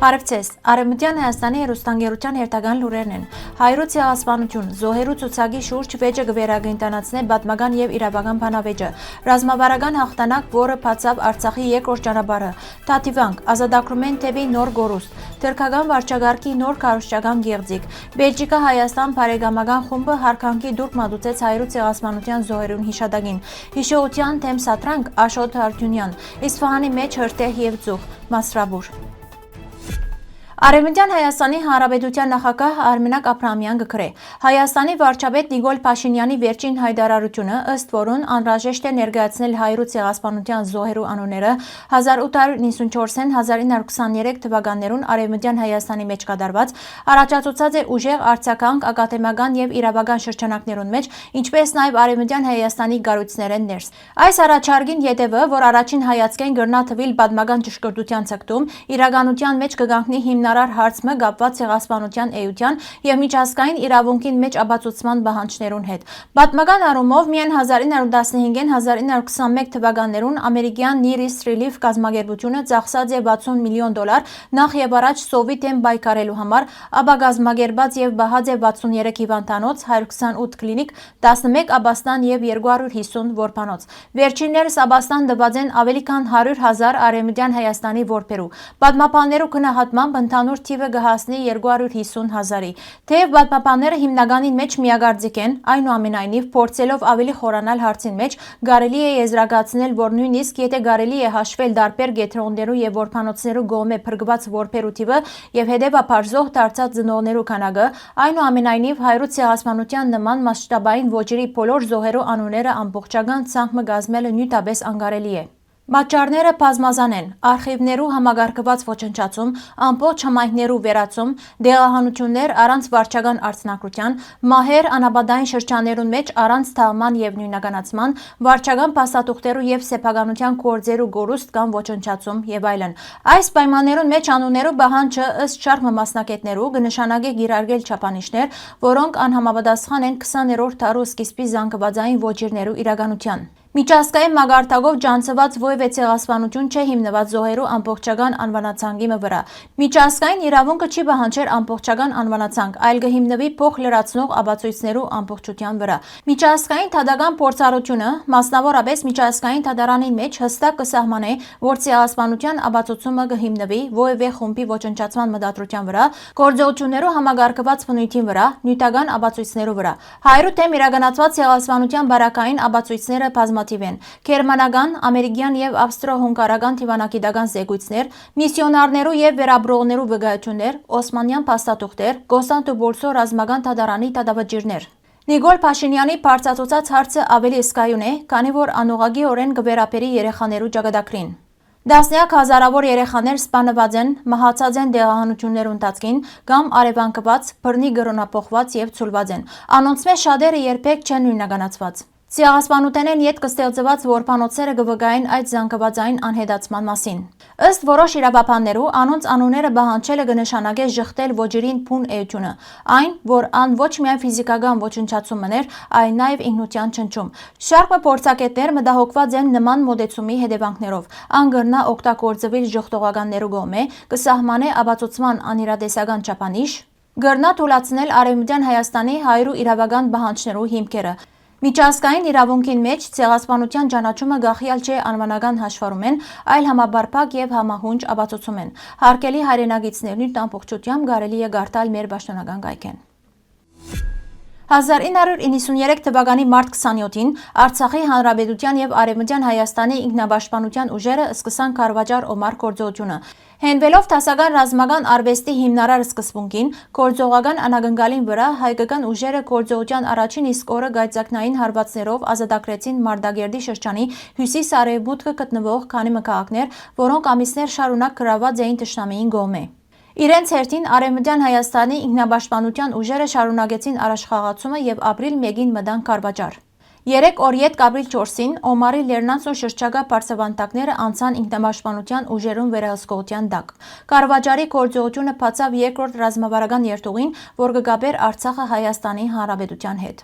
Բարևձեզ, Արևմտյան Հայաստանի հեռուստաընկերության հերթական լուրերն են։ Հայրույց ցեղասպանություն, զոհերու ցուցակի շուրջ վեճը կվերագնահատանցնե պատմական եւ իրավական բանավեճը, ռազմավարական հաղթանակ, որը բացավ Արցախի երկրորդ ճանապարհը, Թաթիվանք, ազատագրումեն թեպի նոր գորուստ, թրքական վարչագահի նոր քարոզչական գեղձիկ, Բելգիկա Հայաստան բարեկամական խումբը հարկանքի դուրք մատուցեց հայրույց ցեղասպանության զոհերուն հիշատակին, հիշողության թեմ սատրանք Աշոտ Հարությունյան, Իսֆահանի մեջ հրտեհ եւ ծուխ, Մասրաբուր։ Արևմտյան Հայաստանի Հանրապետության նախագահ Արմենակ Աբրահամյան գկրե Հայաստանի վարչապետ Նիկոլ Փաշինյանի վերջին հայտարարությունը, ըստ որուն անհրաժեշտ է ներկայացնել հայրույց ցեղասպանության զոհերու անունները 1854-1923 թվականներուն Արևմտյան Հայաստանի մեջ կատարված, առաջացուցած է ուժեղ արձագանք ակադեմիական եւ իրավական շրջանակներուն մեջ, ինչպես նաեւ Արևմտյան Հայաստանի գառույցներեն ներս։ Այս առաջարկին յետևը, որ առաջին հայացքին գրնա թվիլ պատմական ճշգրտության ցկտում, իրականության մեջ կգանքնի հիմնարար հարցը կապված ցեղասպանության էության եւ միջազգային իրավունքին մեջ ապացուցման բանջարներուն հետ։ Պատմական առումով միայն 1915-1921 թվականներուն ամերիկյան Nearest Relief կազմակերպությունը ծախսած է $60 միլիոն նախ եւ առաջ սովետեն պայքարելու համար, ապա կազմակերպած եւ բահած է 63 հիվանդանոց, 128 կլինիկ, 11 աբաստան եւ 250 որբանոց։ Վերջիններս աբաստան դված են ավելի քան 100,000 Արևմտյան Հայաստանի որբերու։ Պատմաբաններու գնահատմամբ ընդհանուր թիվը կհասնի 250,000-ի։ Թեև պատմաբանները հիմնականին մեջ միագործիկ են, այնուամենայնիվ փորձելով ավելի խորանալ հարցին մեջ, կարելի է եզրակացնել, որ նույնիսկ եթե կարելի է հաշվել տարբեր գետրոններու եւ որբանոցներու գոմե փրկված որբերու թիվը եւ հետեւաբար զոհ դարձած ծնողներու քանակը, այնուամենայնիվ հայրույց ցեղասպանության նման մասշտաբային ոճերի բոլոր զոհերու անունները ամբողջական ցանկը կազմելը նույնտապես անկարելի է։ Պատճառները բազմազան են՝ արխիվներու համագարկված ոչնչացում, ամբողջ համայնքներու վերացում, դեղահանություններ առանց վարչական արձանագրության, մահեր անապատային շրջաններուն մեջ առանց թաղման եւ նույնականացման, վարչական փաստաթուղթերու եւ սեփականության գործերու գորուստ կամ ոչնչացում եւ այլն։ Այս պայմաններուն մեջ անուններու բանջը ըստ շարք մասնակետներու կնշանակի գիրարգել չափանիշներ, որոնք անհամապատասխան են 20-րդ դարու սկիզբի զանգվածային ոճիրներու իրականության։ Միջազգային մագարտակով ջանցված ովևէ ցեղասպանություն չէ հիմնված զոհերու ամբողջական անվանացանկի վրա։ Միջազգային իրավունքը չի պահանջեր ամբողջական անվանացանք, այլ կհիմնվի փոխ լրացնող ապացույցներու ամբողջության վրա։ Միջազգային դատական փորձառությունը, մասնավորապես միջազգային դատարանին մեջ հստակ կսահմանե, որ ցեղասպանության ապացուցումը կհիմնվի ովևէ խումբի ոչնչացման մտադրության վրա, գործողություններու համագարկված բնույթին վրա, նյութական ապացույցներու վրա։ Հայրու թեմ իրականացված ցեղասպանության բարակային ապացույցները բազմաթիվ են։ Գերմանական, ամերիկյան եւ ավստրո-հունգարական դիվանագիտական զեկույցներ, միսիոնարներու եւ վերաբրողներու վկայություններ, օսմանյան փաստաթուղթեր, Կոստանդնուպոլսո ռազմական դատարանի դատավճիռներ։ Նիկոլ Փաշինյանի բարձրացած հարցը ավելի իսկայուն է, քանի որ անուղագիորեն կվերապերի երեխաներու ճակատագրին։ Դասնյակ հազարավոր երեխաներ սպանված են, մահացած են դեղահանություններու ընթացքին կամ արևանկված, բռնի կրոնափոխված եւ ցուլված են։ Անոնց մեջ շատերը երբեք չեն նույնականացված։ Ցեղասպանութենեն յետ կստեղծված որբանոցները կվկայեն այդ զանգվածային անհետացման մասին։ Ըստ որոշ իրավաբաններու, անոնց անունները բանջելը կնշանակե ժխտել ոճերին փուն էությունը, այն, որ ան ոչ միայն ֆիզիկական ոչնչացում մներ, այլ նաեւ ինքնության չնչում։ Շարք փորձագետներ մտահոգված են նման մոդեցումի հետևանքներով։ Ան կրնա օգտագործվել ժխտողականներու կողմէ, կսահմանե ապացուցման անիրատեսական չափանիշ, կրնա թույլատրել Արևմտյան Հայաստանի հայրու իրավական բանջներու հիմքերը։ Միջազգային իրավունքին մեջ ցեղասպանության ճանաչումը գախյալ չէ անվանական հաշվառումեն, այլ համաբարփակ եւ համահունչ ապացուցում են։ Հարկելի հայրենագիցներն ամբողջությամբ կարելի է գարտալ մեր պաշտոնական կայքեն։ 1993 թվականի մարտ 27-ին Արցախի Հանրապետության եւ Արևմտյան Հայաստանի ինքնապաշտպանության ուժերը սկսան Քարվաճար Օմար գործողությունը։ Հենվելով դասական ռազմական արվեստի հիմնարար սկզբունքին, գործողական անակնկալին վրա հայկական ուժերը գործողության առաջին իսկ օրը գայծակնային հարվածներով ազատագրեցին Մարտակերտի շրջանի հյուսիս-արևմուտքը գտնվող քանի քաղաքներ, որոնք ամիսներ շարունակ գրաված էին թշնամիին կողմէ։ Իրենց հերթին Արևմտյան Հայաստանի ինքնապաշտպանության ուժերը շարունակեցին առաջխաղացումը եւ ապրիլ 1-ին մտան Քարվաճար։ 3 օր յետ ապրիլ 4-ին Օմարի Լեռնանցու շրջակա բարձրավանդակները անցան ինքնապաշտպանության ուժերուն վերահսկողության տակ։ Քարվաճարի գործողությունը բացավ երկրորդ ռազմավարական երթուղին, որ կգաբեր Արցախը Հայաստանի Հանրապետության հետ։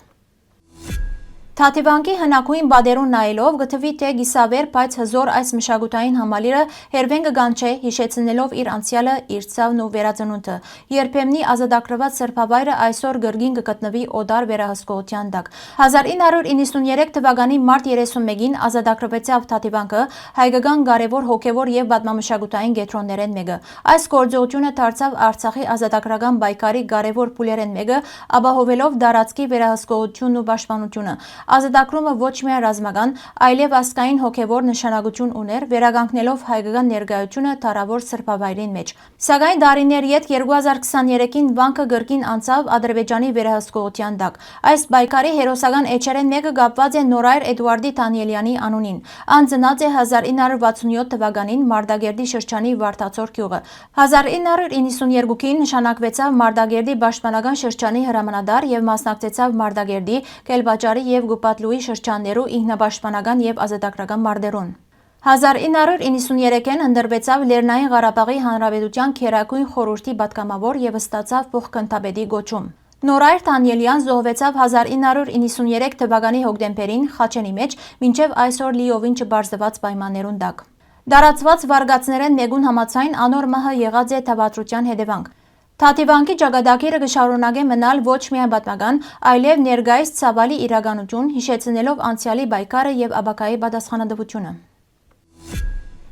Թաթիվանքի հնակույն բادرուն նայելով գտվի թե գիսավեր բայց հզոր այս մշակութային համալիրը հերվեն կգանչե հիշեցնելով իր անցյալը, իր ցավն ու վերածնունդը։ Երբեմնի ազատագրված սրբավայրը այսօր գրգին կգտնվի օդար վերահսկողության տակ։ 1993 թվականի մարտ 31-ին ազատագրվեցավ Թաթիվանքը, հայկական կարևոր հոգևոր եւ պատմամշակութային կենտրոններեն մեկը։ Այս գործողությունը դարձավ Արցախի ազատագրական պայքարի կարևոր փուլերեն մեկը, ապահովելով տարածքի վերահսկողությունն ու պաշտպանությունը։ Ազատագրումը ոչ միայն ռազմական, այլև ազգային հոգևոր նշանակություն ուներ, վերականգնելով հայկական ներկայությունը թարավոր սրբավայրին մեջ։ Սակայն տարիներ յետ 2023-ին վանքը գրքին անցավ Ադրբեջանի վերահսկողության տակ։ Այս պայքարի հերոսական էջերեն մեկը կապված է Նորայր Էդուարդի Դանիելյանի անունին։ Ան ծնած է 1967 թվականին Մարտակերտի շրջանի Վարդացոր գյուղը։ 1992-ին նշանակվեցավ Մարտակերտի պաշտպանական շրջանի հրամանատար եւ մասնակցեցավ Մարտակերտի, Կելբաճարի եւ Գուպատլուի շրջաններու ինքնապաշտպանական եւ ազատագրական մարտերուն։ 1993-ին ընդրվեցավ Լեռնային Ղարաբաղի Հանրապետության Քերակույն խորհրդի պատգամավոր եւ ստացավ փոխգնդապետի գոչում։ Նորայր Դանիելյան զոհվեցավ 1993 թվականի հոկտեմբերին Խաչենի մեջ, մինչև այսօր լիովին չբարձված պայմաններուն տակ։ Դարացված վարգացներեն մեկուն համաձայն անոր մահը եղած է թավատրության հետևանք։ Թաթիվանքի ճակատագիրը կշարունակե մնալ ոչ միայն պատմական, այլև ներկայիս ցավալի իրականություն, հիշեցնելով անցյալի պայքարը եւ ապագայի պատասխանատվությունը։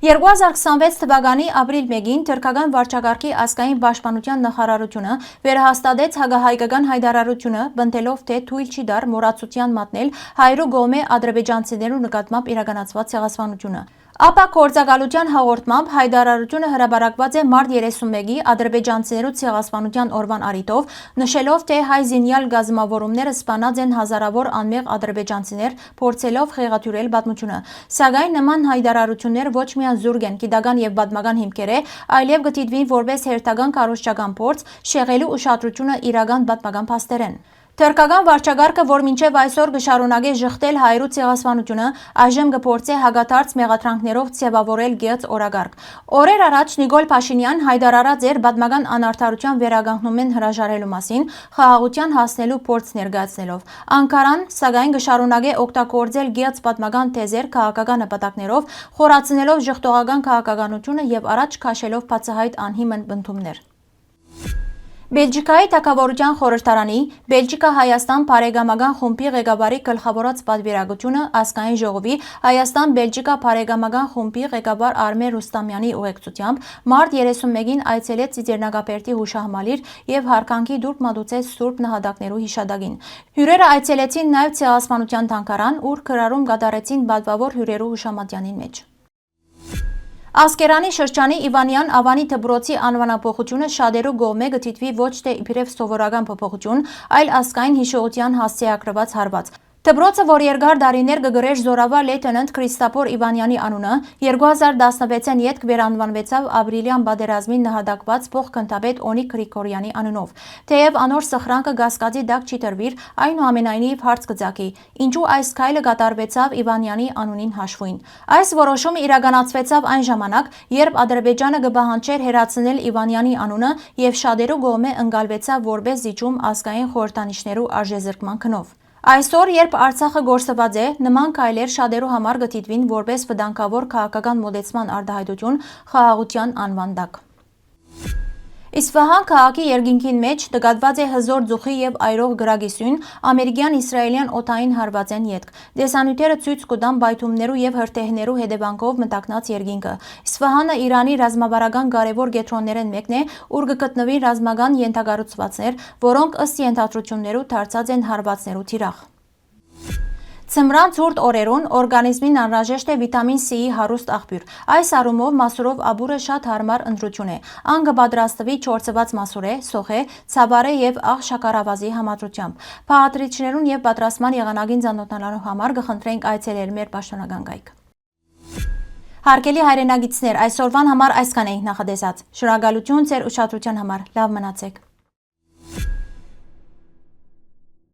2026 թվականի ապրիլ 1-ին թուրքական վարչակարգի ազգային պաշտպանության նախարարությունը վերահաստատեց հակահայկական հայտարարությունը, բնտելով թե թույլ չի տար մոռացության մատնել հայրու գոմե ադրբեջանցիներու նկատմամբ իրականացված ցեղասպանությունը։ Ապա գործակալության հաղորդմամբ հայտարարությունը հրապարակված է մարտ 31-ի ադրբեջանցիներու ցեղասպանության օրվան առիթով, նշելով թե հայ զինյալ գազམավորումները սպանած են հազարավոր անմեղ ադրբեջանցիներ, փորձելով խեղաթյուրել պատմությունը։ Սակայն նման հայտարարություններ ոչ միայն զուրկ են գիտական եւ պատմական հիմքերը, այլև կդիտվին որպես հերթական կառուցչական փորձ շեղելու ուշադրությունը իրական պատմական փաստերեն։ Թուրքական վարչակարգը, որ մինչև այսօր կշարունակե ժխտել հայրու ցեղասպանությունը, այժմ կփորձի հագաթարց մեղադրանքներով ձևավորել գեղձ օրակարգ։ Օրեր առաջ Նիկոլ Փաշինյան հայտարարած էր պատմական անարդարության վերականգնումն հրաժարելու մասին, խաղաղության հասնելու փորձ ներկայացնելով։ Անկարան, սակայն կշարունակե օգտագործել գեղձ պատմական թեզեր քաղաքական նպատակներով, խորացնելով ժխտողական քաղաքականությունը եւ առաջ քաշելով բացահայտ անհիմն բնդումներ։ Բելգիկայի թագավորության խորհրդարանի Բելգիկա-Հայաստան բարեկամական խումբի ղեկավարի գլխավորած պատվիրակությունը ազգային ժողովի Հայաստան-Բելգիկա բարեկամական խումբի ղեկավար Արմեն Ռուստամյանի ուղեկցությամբ մարտ 31-ին այցելեց Ծիծեռնակաբերդի հուշահամալիր եւ հարկանքի դուրք մատուցեց Սուրբ նահատակներու հիշադակին։ Հյուրերը այցելեցին նաեւ ցեղասպանության թանգարան, ուր քրարում կատարեցին պատվավոր հյուրերու հուշամատյանին մեջ։ Ասկերանի շրջանի Իվանյան Ավանի դպրոցի անվանափոխությունը շատերու կողմէ կդիտվի ոչ թե իբրև սովորական փոփոխություն, այլ ազգային հիշողության հասցեագրված հարված։ Դպրոցը, որ երկար տարիներ կգրեր զորավար լեյտենանտ Քրիստափոր Իվանյանի անունը, 2016-ին յետ կվերանվանվեցավ ապրիլյան պատերազմին նահատակված փոխգնդապետ Օնիկ Գրիգորյանի անունով։ Թեև անոր սխրանքը գասկածի տակ չի տրվիր, այնուամենայնիվ հարց կծագի, ինչու այս քայլը կատարվեցավ Իվանյանի անունին հաշվույն։ Այս որոշումը իրականացվեցավ այն ժամանակ, երբ Ադրբեջանը կպահանջեր հերացնել Իվանյանի անունը եւ շատերու կողմէ ընկալվեցավ որպես զիջում ազգային խորհրդանիշներու արժեզրկման գնով։ Այսօր, երբ Արցախը գործված է, նման քայլեր շատերու համար կդիտվին որպես վտանգավոր քաղաքական մոտեցման արտահայտություն խաղաղության անվան տակ։ Իսֆահան քաղաքի երկինքին մեջ նկատված է հզոր ձուխի եւ այրող գրագիսյուն ամերիկյան-իսրայելյան օդային հարվածեն ետք։ Դեսանյութերը ցույց կտան բայթումներու եւ հրթեհներու հետևանքով մտակնած երկինքը։ Իսֆահանը Իրանի ռազմավարական կարևոր կենտրոններեն մեկն է, ուր կգտնվի ռազմական ենթակառուցվածքներ, որոնք ըստ ենթադրություններու դարձած են հարվածներու թիրախ։ Ցմրան ցուրտ օրերուն օրգանիզմին անհրաժեշտ է վիտամին C-ի հարուստ աղբյուր։ Այս առումով մասուրով աբուրը շատ հարմար ընտրություն է։ Ան կպատրաստվի չորցված մասուրե, սոխե, ցաբարե եւ աղ շաքարավազի համադրությամբ։ Փաղադրիչներուն եւ պատրաստման եղանակին ծանոթանալու համար կխնդրենք այցելել մեր պաշտոնական կայք։ Հարգելի հայրենագիտներ, այսօրվան համար այսքան էինք նախատեսած։ Շնորհակալություն ձեր ուշադրության համար։ Լավ մնացեք։